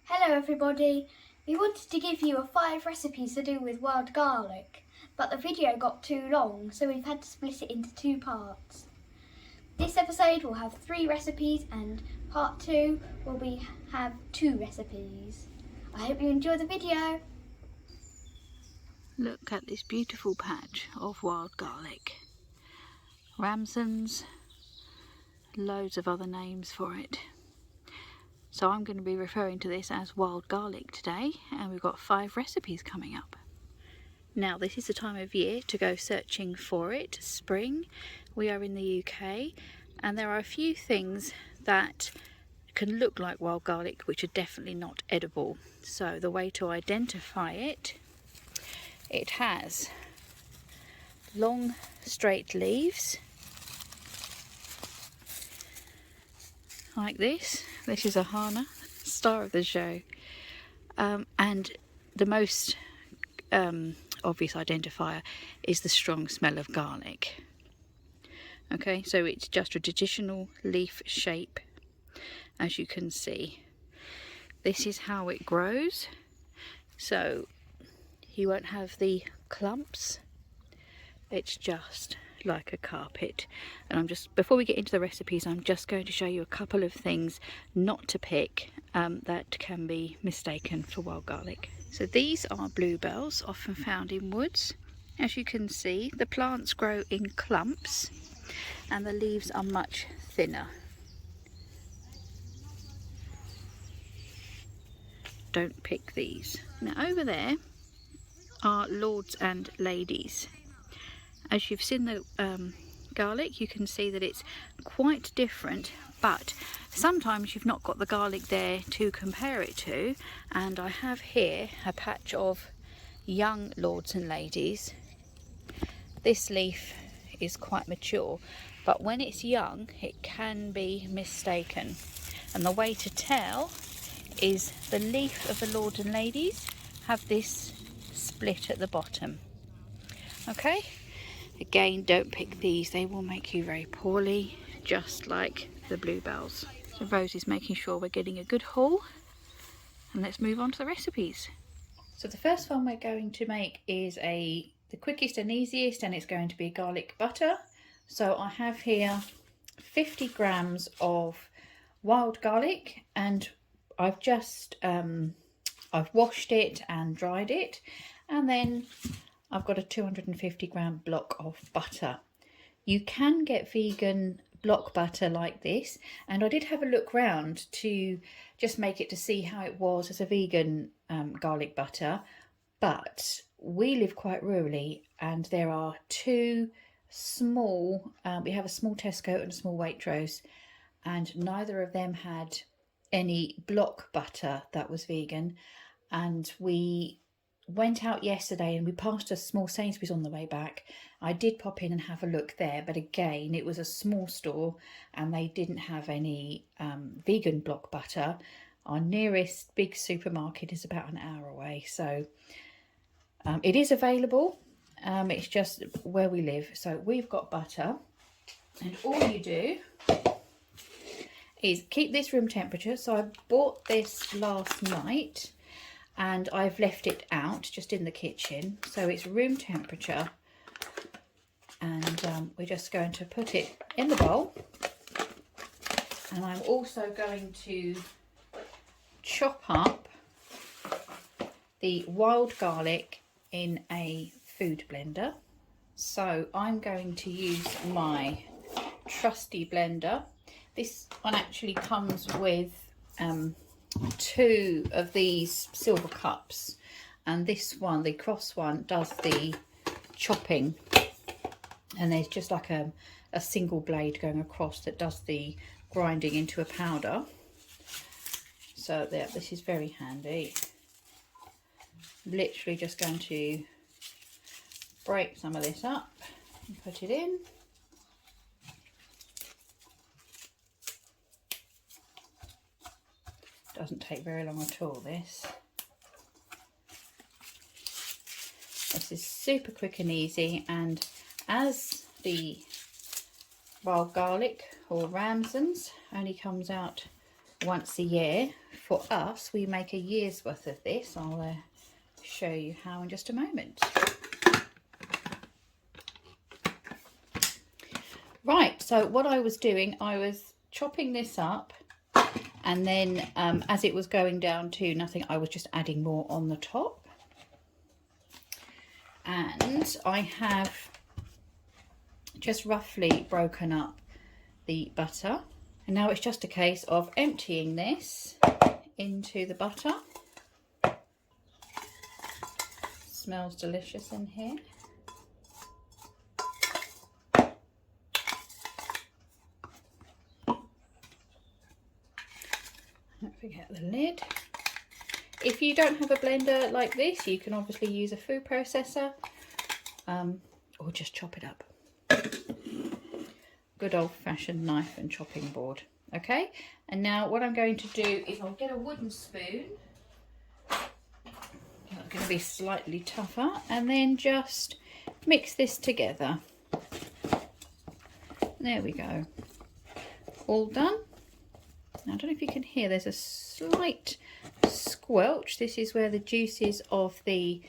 Hello everybody, we wanted to give you 5 recipes to do with wild garlic, but the video got too long so we've had to split it into 2 parts. This episode will have 3 recipes and part 2 will have 2 recipes. I hope you enjoy the video. Look at this beautiful patch of wild garlic. Ramsons, loads of other names for it. So I'm going to be referring to this as wild garlic today, and we've got 5 recipes coming up. Now this is the time of year to go searching for it, spring. We are in the UK and there are a few things that can look like wild garlic which are definitely not edible. So the way to identify it, it has long straight leaves like this. This is a Hana, star of the show, and the most obvious identifier is the strong smell of garlic. Okay, so it's just a traditional leaf shape, as you can see. This is how it grows, so you won't have the clumps. It's just like a carpet. And before we get into the recipes, I'm just going to show you a couple of things not to pick that can be mistaken for wild garlic. So these are bluebells, often found in woods. As you can see, the plants grow in clumps and the leaves are much thinner. Don't pick these. Now over there are lords and ladies. As you've seen the garlic, you can see that it's quite different, but sometimes you've not got the garlic there to compare it to, and I have here a patch of young lords and ladies. This leaf is quite mature, but when it's young it can be mistaken, and the way to tell is the leaf of the lords and ladies have this split at the bottom. Okay, again, don't pick these, they will make you very poorly, just like the bluebells. So Rose is making sure we're getting a good haul, and let's move on to the recipes. So the first one we're going to make is the quickest and easiest, and it's going to be garlic butter. So I have here 50 grams of wild garlic, and I've just I've washed it and dried it, and then I've got a 250 gram block of butter. You can get vegan block butter like this, and I did have a look round to just make it to see how it was as a vegan garlic butter, but we live quite rurally and there are 2 small, we have a small Tesco and a small Waitrose, and neither of them had any block butter that was vegan. And we went out yesterday and we passed a small Sainsbury's on the way back. I did pop in and have a look there, but again it was a small store and they didn't have any vegan block butter. Our nearest big supermarket is about an hour away, so it is available. It's just where we live. So we've got butter, and all you do is keep this room temperature. So I bought this last night and I've left it out just in the kitchen, so it's room temperature, and we're just going to put it in the bowl. And I'm also going to chop up the wild garlic in a food blender. So I'm going to use my trusty blender. This one actually comes with 2 of these silver cups, and this one, the cross one, does the chopping, and there's just like a single blade going across that does the grinding into a powder. So there, this is very handy. Literally just going to break some of this up and put it in. Doesn't take very long at all, this. This is super quick and easy, and as the wild garlic or ramsons only comes out once a year for us, we make a year's worth of this. I'll show you how in just a moment. Right, so what I was doing, I was chopping this up, and then as it was going down to nothing, I was just adding more on the top. And I have just roughly broken up the butter, and now it's just a case of emptying this into the butter. Smells delicious in here. Don't forget the lid. If you don't have a blender like this, you can obviously use a food processor, or just chop it up. Good old-fashioned knife and chopping board. Okay, and now what I'm going to do is I'll get a wooden spoon. It's going to be slightly tougher, and then just mix this together. There we go. All done. Now, I don't know if you can hear, there's a slight squelch. This is where the juices of the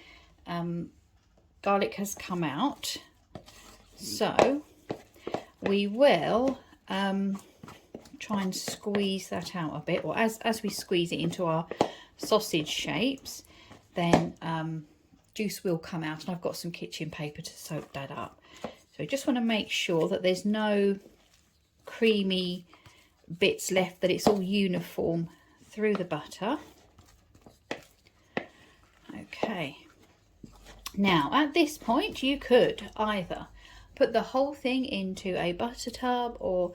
garlic has come out. So we will try and squeeze that out a bit, or as we squeeze it into our sausage shapes, then juice will come out, and I've got some kitchen paper to soak that up. So I just want to make sure that there's no creamy bits left, that it's all uniform through the butter. Okay, now at this point you could either put the whole thing into a butter tub or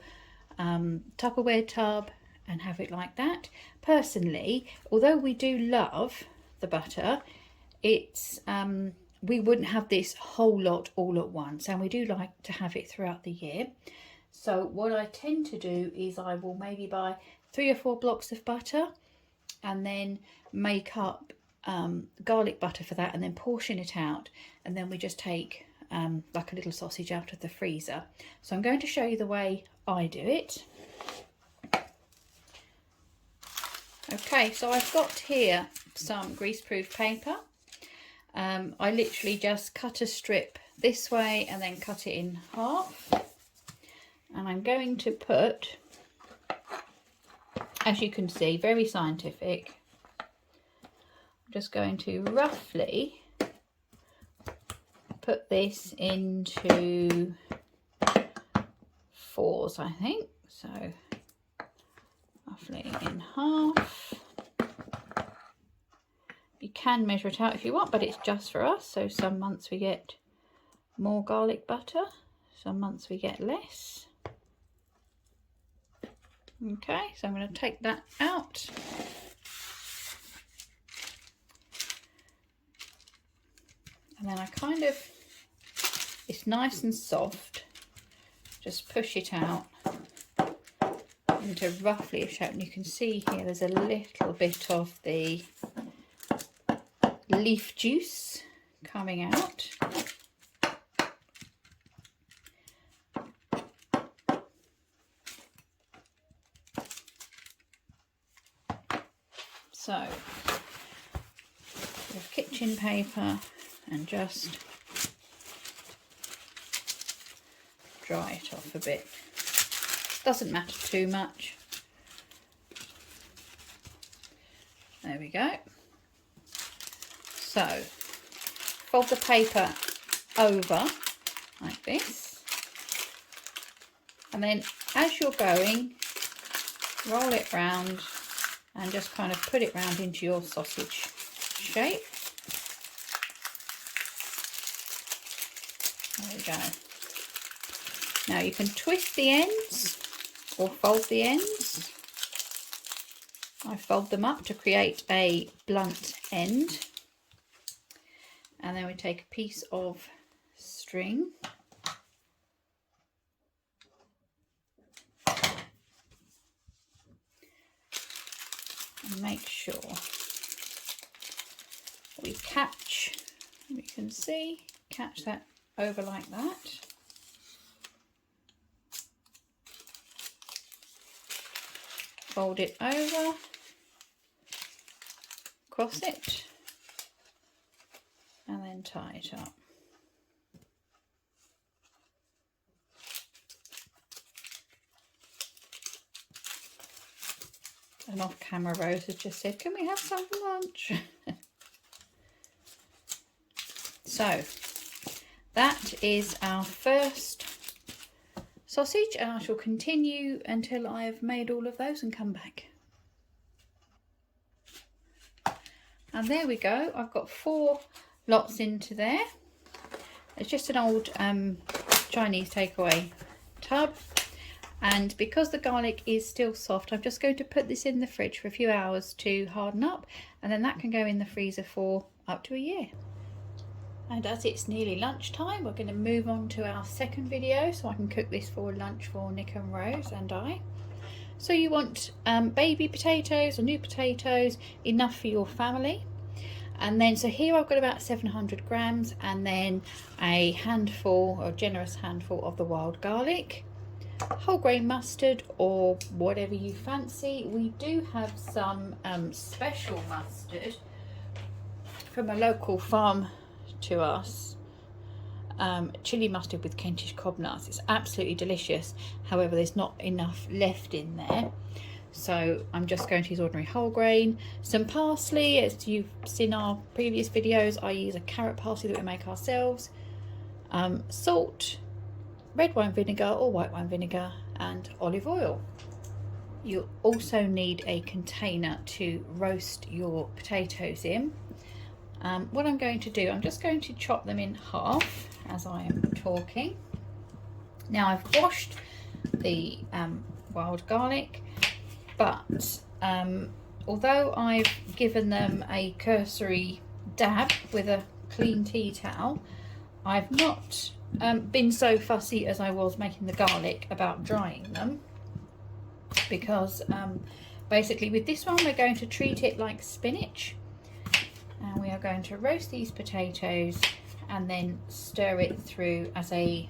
Tupperware tub and have it like that. Personally, although we do love the butter, it's we wouldn't have this whole lot all at once, and we do like to have it throughout the year. So what I tend to do is I will maybe buy 3 or 4 blocks of butter and then make up garlic butter for that, and then portion it out, and then we just take like a little sausage out of the freezer. So I'm going to show you the way I do it. Okay, so I've got here some greaseproof paper. I literally just cut a strip this way and then cut it in half. And I'm going to put, as you can see, very scientific, I'm just going to roughly put this into 4s, I think. So roughly in half. You can measure it out if you want, but it's just for us. So some months we get more garlic butter, some months we get less. Okay, so I'm going to take that out. And then I kind of, it's nice and soft, just push it out into roughly a shape. And you can see here there's a little bit of the leaf juice coming out. So with kitchen paper and just dry it off a bit. Doesn't matter too much. There we go. So fold the paper over like this, and then as you're going, roll it round and just kind of put it round into your sausage shape. There we go. Now you can twist the ends or fold the ends. I fold them up to create a blunt end. And then we take a piece of string. And make sure we catch, we can see, catch that over like that. Fold it over across it and then tie it up. And off camera Rose has just said, can we have some for lunch? So that is our first sausage, and I shall continue until I've made all of those and come back. And there we go, I've got 4 lots into there. It's just an old Chinese takeaway tub, and because the garlic is still soft, I'm just going to put this in the fridge for a few hours to harden up, and then that can go in the freezer for up to a year. And as it's nearly lunchtime, we're going to move on to our second video so I can cook this for lunch for Nick and Rose and I. So you want baby potatoes or new potatoes, enough for your family. And then, so here I've got about 700 grams, and then a handful, or generous handful of the wild garlic, whole grain mustard or whatever you fancy. We do have some special mustard from a local farm to us, chili mustard with Kentish cob nuts. It's absolutely delicious, however there's not enough left in there, so I'm just going to use ordinary whole grain. Some parsley, as you've seen our previous videos, I use a carrot parsley that we make ourselves, salt, red wine vinegar or white wine vinegar, and olive oil. You'll also need a container to roast your potatoes in. What I'm going to do, I'm just going to chop them in half as I am talking. Now I've washed the wild garlic, but although I've given them a cursory dab with a clean tea towel, I've not been so fussy as I was making the garlic about drying them, because basically with this one we're going to treat it like spinach. And we are going to roast these potatoes and then stir it through as a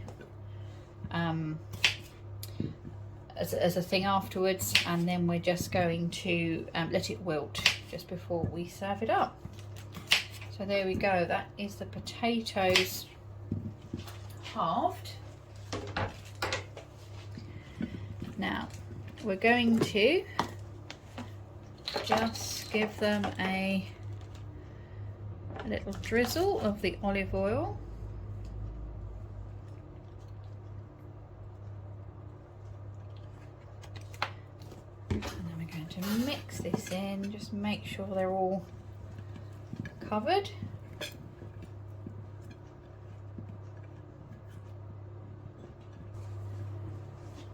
thing afterwards, and then we're just going to let it wilt just before we serve it up. So there we go, that is the potatoes halved. Now we're going to just give them a little drizzle of the olive oil, and then we're going to mix this in, just make sure they're all covered.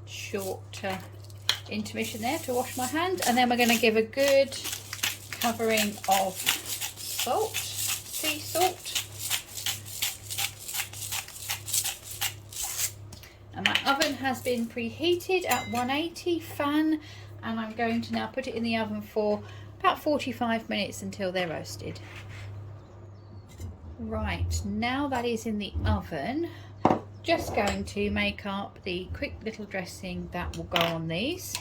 Short intermission there to wash my hand, and then we're going to give a good covering of salt, sea salt, and my oven has been preheated at 180 fan, and I'm going to now put it in the oven for about 45 minutes until they're roasted. Right, now that is in the oven, just going to make up the quick little dressing that will go on these.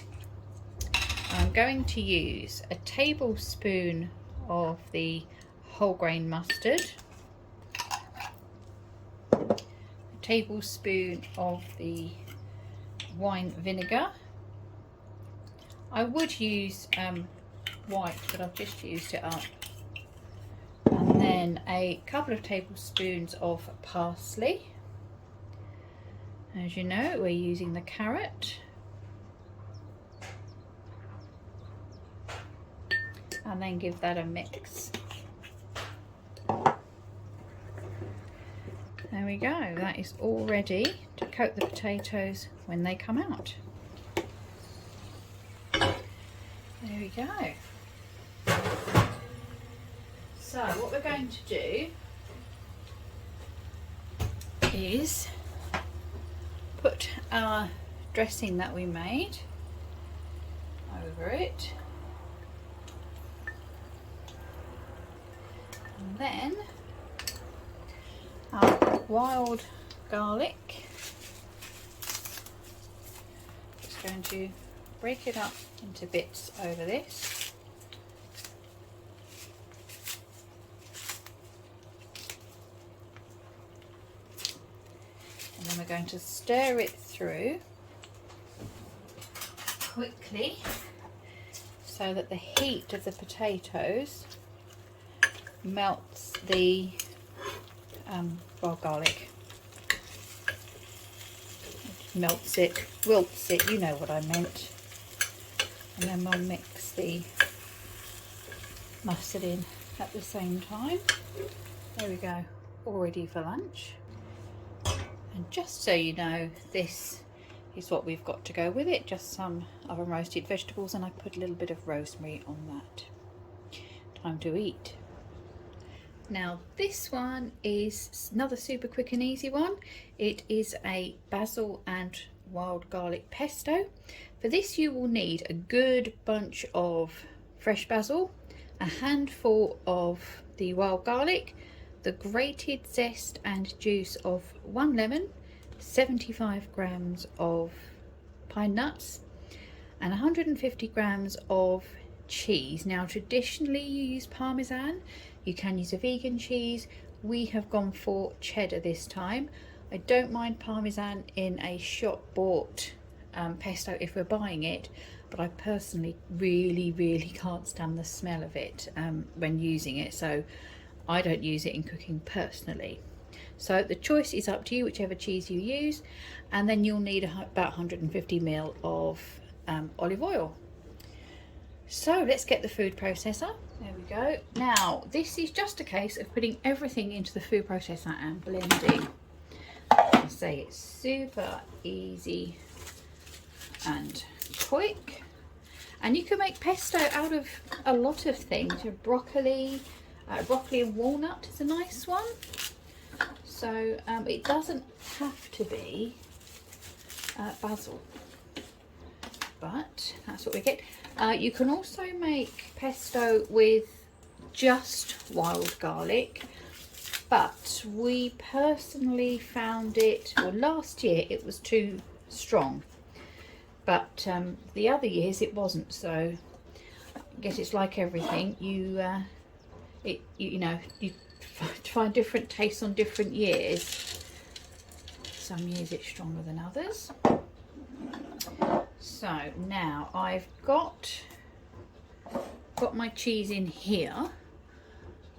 I'm going to use a tablespoon of the whole grain mustard, a tablespoon of the wine vinegar. I would use white, but I've just used it up. And then a couple of tablespoons of parsley. As you know, we're using the carrot. And then give that a mix. There we go, that is all ready to coat the potatoes when they come out. There we go. So what we're going to do is put our dressing that we made over it, and then our wild garlic. Just going to break it up into bits over this. going to stir it through quickly so that the heat of the potatoes melts the wild garlic. Melts it, wilts it, you know what I meant. And then we'll mix the mustard in at the same time. There we go, all ready for lunch. And just so you know, this is what we've got to go with it, just some oven roasted vegetables, and I put a little bit of rosemary on that. Time to eat. Now this one is another super quick and easy one. It is a basil and wild garlic pesto. For this you will need a good bunch of fresh basil, a handful of the wild garlic, the grated zest and juice of 1 lemon, 75 grams of pine nuts, and 150 grams of cheese. Now traditionally you use Parmesan, you can use a vegan cheese. We have gone for cheddar this time. I don't mind Parmesan in a shop bought pesto if we're buying it, but I personally really can't stand the smell of it when using it, so I don't use it in cooking personally. So the choice is up to you, whichever cheese you use. And then you'll need about 150 ml of olive oil. So let's get the food processor. There we go. Now this is just a case of putting everything into the food processor and blending. I say it's super easy and quick. And you can make pesto out of a lot of things. Your broccoli and walnut is a nice one. So it doesn't have to be basil, but that's what we get. You can also make pesto with just wild garlic, but we personally found it, well, last year it was too strong, but the other years it wasn't. So I guess it's like everything, you find different tastes on different years. Some years it's stronger than others. So now I've got my cheese in here,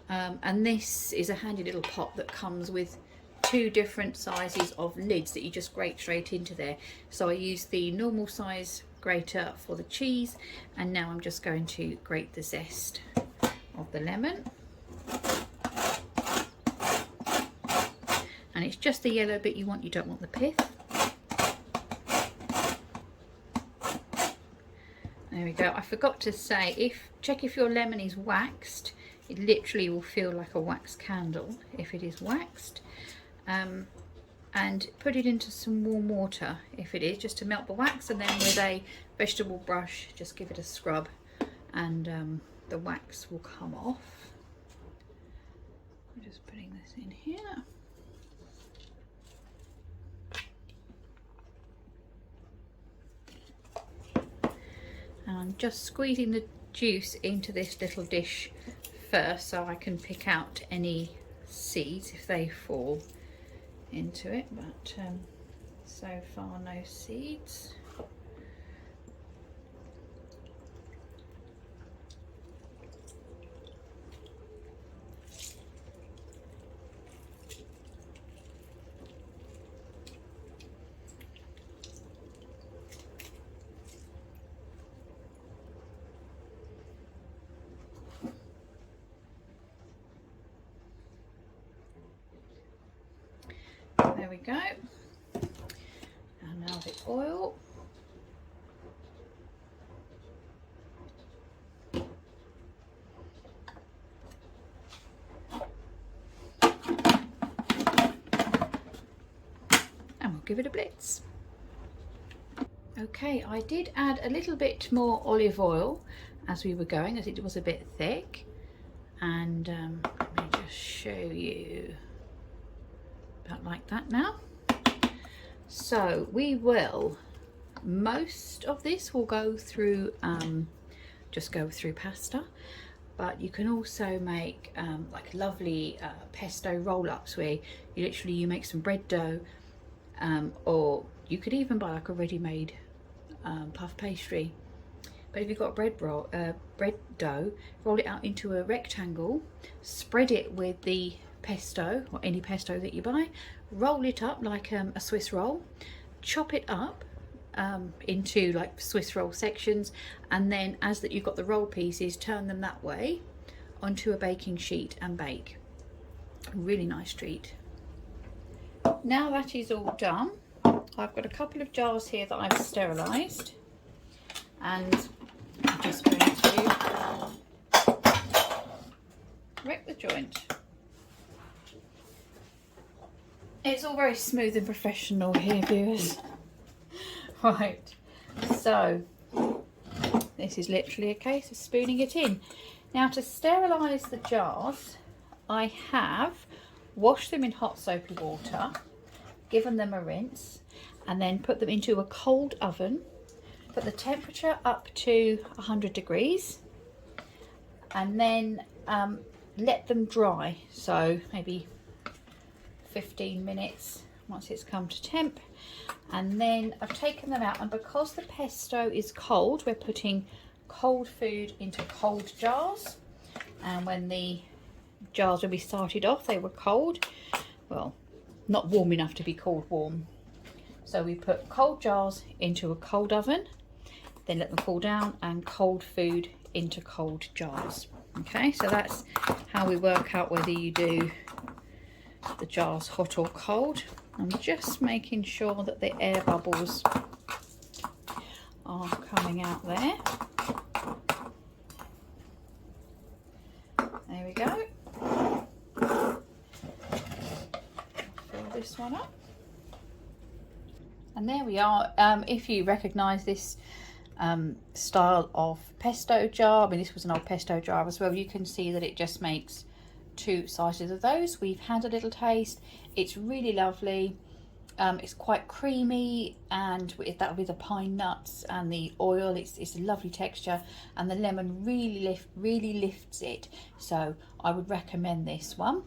and this is a handy little pot that comes with 2 different sizes of lids that you just grate straight into there. So I use the normal size grater for the cheese, and now I'm just going to grate the zest of the lemon. And it's just the yellow bit you want, you don't want the pith. There we go. I forgot to say, check if your lemon is waxed. It literally will feel like a wax candle if it is waxed. And put it into some warm water if it is, just to melt the wax, and then with a vegetable brush just give it a scrub, and the wax will come off. I'm just putting this in here. And I'm just squeezing the juice into this little dish first so I can pick out any seeds if they fall into it, but so far no seeds. There we go. And now the oil. And we'll give it a blitz. Okay, I did add a little bit more olive oil as we were going, as it was a bit thick. And let me just show you. About like that now. So we will, most of this will go through, just go through pasta, but you can also make like lovely pesto roll-ups where you make some bread dough, or you could even buy like a ready-made puff pastry. But if you've got bread dough, roll it out into a rectangle, spread it with the pesto or any pesto that you buy, roll it up like a Swiss roll, chop it up into like Swiss roll sections, and then as that you've got the roll pieces, turn them that way onto a baking sheet and bake. A really nice treat. Now that is all done, I've got a couple of jars here that I've sterilised, and I'm just going to wreck the joint. It's all very smooth and professional here, viewers. Right, so this is literally a case of spooning it in. Now, to sterilise the jars, I have washed them in hot soapy water, given them a rinse, and then put them into a cold oven. Put the temperature up to 100 degrees, and then let them dry, so maybe 15 minutes once it's come to temp. And then I've taken them out, and because the pesto is cold, we're putting cold food into cold jars. And when the jars, when we started off, they were cold, well, not warm enough to be called warm, so we put cold jars into a cold oven, then let them cool down, and cold food into cold jars. Okay, so that's how we work out whether you do the jars hot or cold. I'm just making sure that the air bubbles are coming out there. There we go. Fill this one up. And there we are. If you recognise this style of pesto jar, I mean, this was an old pesto jar as well, you can see that it just makes two sizes of those. We've had a little taste. It's really lovely. It's quite creamy, and that with the pine nuts and the oil, it's a lovely texture, and the lemon really lifts it. So I would recommend this one.